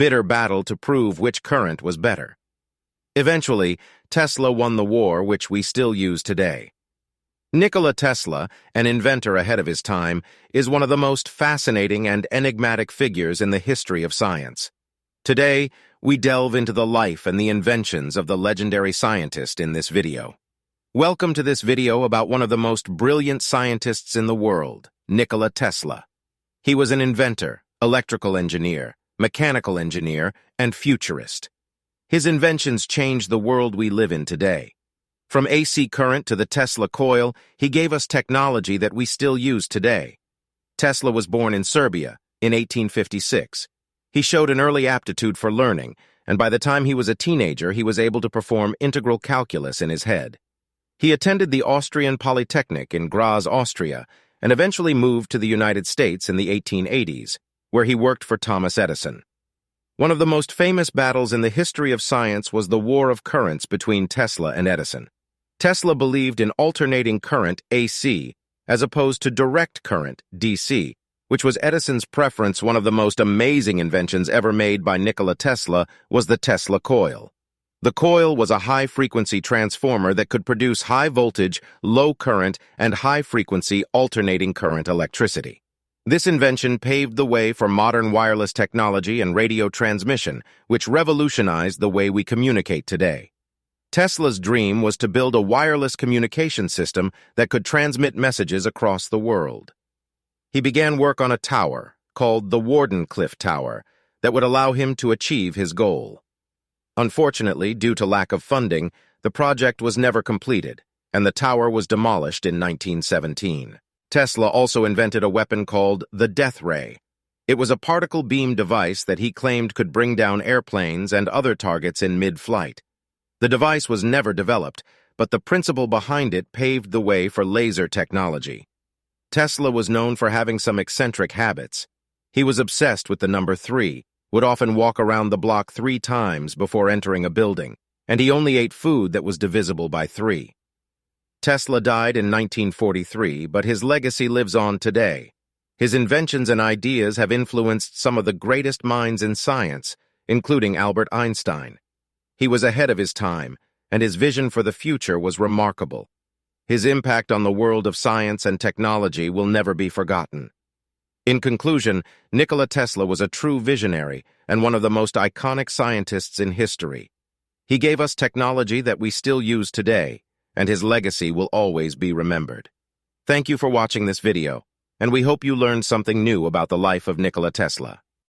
bitter battle to prove which current was better. Eventually, Tesla won the war, which we still use today. Nikola Tesla, an inventor ahead of his time, is one of the most fascinating and enigmatic figures in the history of science. Today, we delve into the life and the inventions of the legendary scientist in this video. Welcome to this video about one of the most brilliant scientists in the world, Nikola Tesla. He was an inventor, electrical engineer, mechanical engineer, and futurist. His inventions changed the world we live in today. From AC current to the Tesla coil, he gave us technology that we still use today. Tesla was born in Serbia in 1856. He showed an early aptitude for learning, and by the time he was a teenager, he was able to perform integral calculus in his head. He attended the Austrian Polytechnic in Graz, Austria, and eventually moved to the United States in the 1880s, where he worked for Thomas Edison. One of the most famous battles in the history of science was the war of currents between Tesla and Edison. Tesla believed in alternating current, AC, as opposed to direct current, DC, which was Edison's preference. One of the most amazing inventions ever made by Nikola Tesla was the Tesla coil. The coil was a high-frequency transformer that could produce high-voltage, low-current, and high-frequency alternating current electricity. This invention paved the way for modern wireless technology and radio transmission, which revolutionized the way we communicate today. Tesla's dream was to build a wireless communication system that could transmit messages across the world. He began work on a tower, called the Wardenclyffe Tower, that would allow him to achieve his goal. Unfortunately, due to lack of funding, the project was never completed, and the tower was demolished in 1917. Tesla also invented a weapon called the death ray. It was a particle beam device that he claimed could bring down airplanes and other targets in mid-flight. The device was never developed, but the principle behind it paved the way for laser technology. Tesla was known for having some eccentric habits. He was obsessed with the number 3, would often walk around the block 3 times before entering a building, and he only ate food that was divisible by 3. Tesla died in 1943, but his legacy lives on today. His inventions and ideas have influenced some of the greatest minds in science, including Albert Einstein. He was ahead of his time, and his vision for the future was remarkable. His impact on the world of science and technology will never be forgotten. In conclusion, Nikola Tesla was a true visionary and one of the most iconic scientists in history. He gave us technology that we still use today, and his legacy will always be remembered. Thank you for watching this video, and we hope you learned something new about the life of Nikola Tesla.